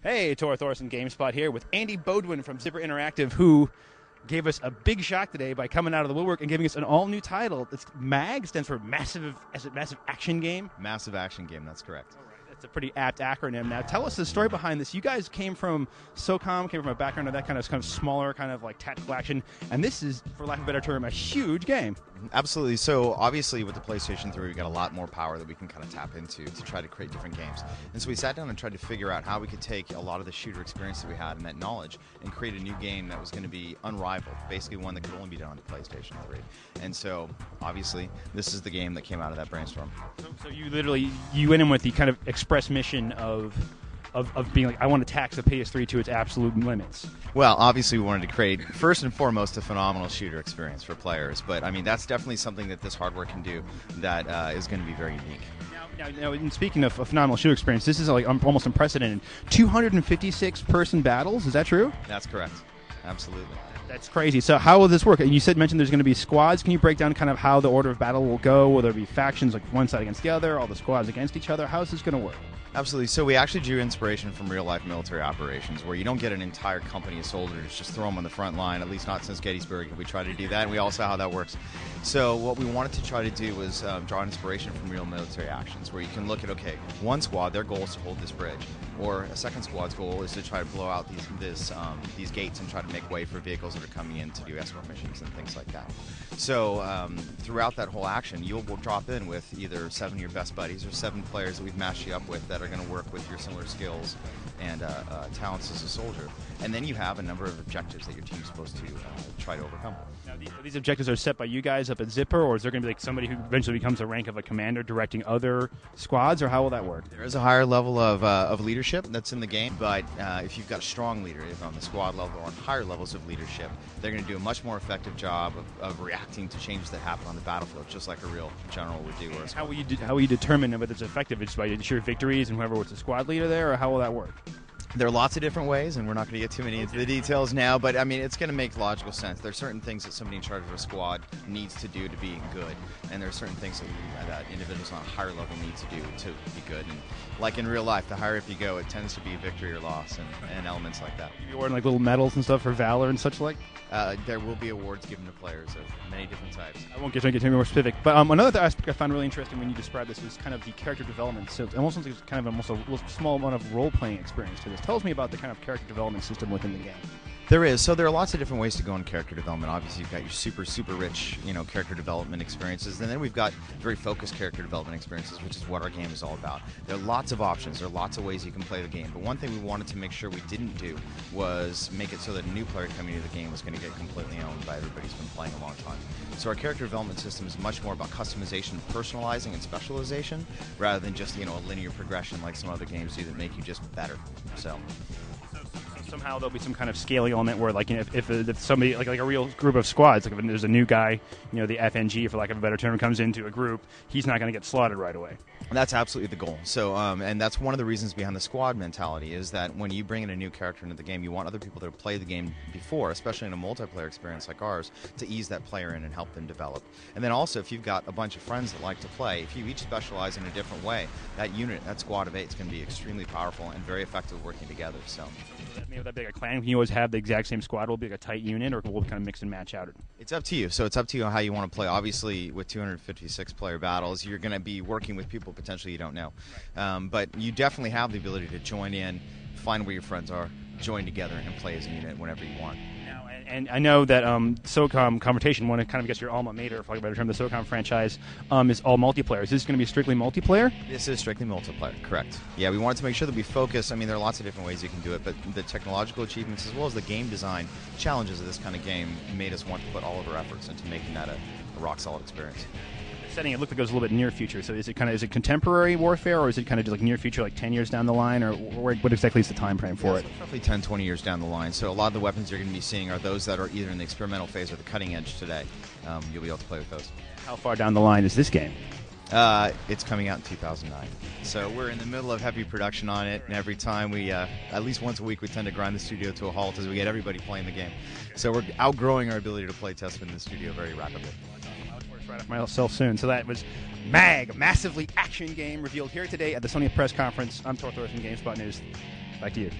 Hey, Tor Thorson GameSpot here with Andy Bodwin from Zipper Interactive, who gave us a big shock today by coming out of the woodwork and giving us an all-new title. It's MAG, stands for Massive Action Game. Massive Action Game, that's correct. All right. That's a pretty apt acronym. Now, tell us the story behind this. You guys came from SOCOM, came from a background of that kind of smaller, kind of like tactical action, and this is, for lack of a better term, a huge game. Absolutely. So obviously with the PlayStation 3, we got a lot more power that we can kind of tap into to try to create different games. And so we sat down and tried to figure out how we could take a lot of the shooter experience that we had and that knowledge and create a new game that was going to be unrivaled, basically one that could only be done on the PlayStation 3. And so obviously this is the game that came out of that brainstorm. So you went in with the kind of express mission of being like, I want to tax the PS3 to its absolute limits. Well, obviously we wanted to create, first and foremost, a phenomenal shooter experience for players. But, I mean, that's definitely something that this hardware can do that is going to be very unique. Now, and speaking of a phenomenal shooter experience, this is like almost unprecedented. 256-person battles, is that true? That's correct. Absolutely. That's crazy. So how will this work? You mentioned there's going to be squads. Can you break down kind of how the order of battle will go? Will there be factions like one side against the other, all the squads against each other? How is this going to work? Absolutely. So we actually drew inspiration from real-life military operations where you don't get an entire company of soldiers, just throw them on the front line, at least not since Gettysburg. We try to do that, and we all saw how that works. So what we wanted to try to do was draw inspiration from real military actions where you can look at, okay, one squad, their goal is to hold this bridge, or a second squad's goal is to try to blow out these gates and try to make way for vehicles that are coming in to do escort missions and things like that. So throughout that whole action, you'll drop in with either 7 of your best buddies or 7 players that we've matched you up with that are going to work with your similar skills and talents as a soldier. And then you have a number of objectives that your team's supposed to try to overcome. Now, these objectives are set by you guys up at Zipper, or is there going to be like somebody who eventually becomes a rank of a commander directing other squads, or how will that work? There is a higher level of leadership that's in the game, but if you've got a strong leader on the squad level or on higher levels of leadership, they're going to do a much more effective job of reacting to changes that happen on the battlefield, just like a real general would do. How will you determine whether it's effective? It's by sheer victories and whoever was the squad leader there, or how will that work? There are lots of different ways, and we're not going to get too many into the details now, but I mean, it's going to make logical sense. There are certain things that somebody in charge of a squad needs to do to be good, and there are certain things that individuals on a higher level need to do to be good. And like in real life, the higher up you go, it tends to be victory or loss and elements like that. You're wearing like little medals and stuff for valor and such like? There will be awards given to players of many different types. I won't get any more specific, but another aspect I found really interesting when you described this is kind of the character development. So it almost sounds like it's kind of almost a small amount of role-playing experience to this. Tell me about the kind of character development system within the game. There is. So there are lots of different ways to go in character development. Obviously, you've got your super rich, character development experiences, and then we've got very focused character development experiences, which is what our game is all about. There are lots of options. There are lots of ways you can play the game. But one thing we wanted to make sure we didn't do was make it so that a new player coming into the game was going to get completely owned by everybody who's been playing a long time. So our character development system is much more about customization, personalizing, and specialization, rather than just a linear progression like some other games do that make you just better. So somehow there'll be some kind of scaling element where, like, if somebody, like a real group of squads, like if there's a new guy, the FNG, for lack of a better term, comes into a group, he's not going to get slaughtered right away. That's absolutely the goal. So, and that's one of the reasons behind the squad mentality is that when you bring in a new character into the game, you want other people that have played the game before, especially in a multiplayer experience like ours, to ease that player in and help them develop. And then also, if you've got a bunch of friends that like to play, if you each specialize in a different way, that unit, that squad of 8 is going to be extremely powerful and very effective working together. So. Would that be like a clan? Can you always have the exact same squad? Will it be like a tight unit, or will it kind of mix and match out? It's up to you. So it's up to you how you want to play. Obviously, with 256 player battles, you're going to be working with people potentially you don't know. But you definitely have the ability to join in, find where your friends are, join together, and play as a unit whenever you want. And I know that SOCOM Confrontation, one of kind of gets your alma mater, for lack of a better term, the SOCOM franchise, is all multiplayer. Is this going to be strictly multiplayer? This is strictly multiplayer, correct. Yeah, we wanted to make sure that we focus. I mean, there are lots of different ways you can do it, but the technological achievements as well as the game design challenges of this kind of game made us want to put all of our efforts into making that a rock-solid experience. Setting it looked like it was a little bit near future. So is it contemporary warfare, or is it kind of just like near future, like 10 years down the line, or what exactly is the time frame for it? It's roughly 10, 20 years down the line. So a lot of the weapons you're going to be seeing are those that are either in the experimental phase or the cutting edge today. You'll be able to play with those. How far down the line is this game? It's coming out in 2009. So we're in the middle of heavy production on it, and every time we, at least once a week, we tend to grind the studio to a halt as we get everybody playing the game. So we're outgrowing our ability to play test in the studio very rapidly. Right off myself soon. So that was MAG, Massively Action Game, revealed here today at the Sony press conference. I'm Tor Thorson, GameSpot News. Back to you.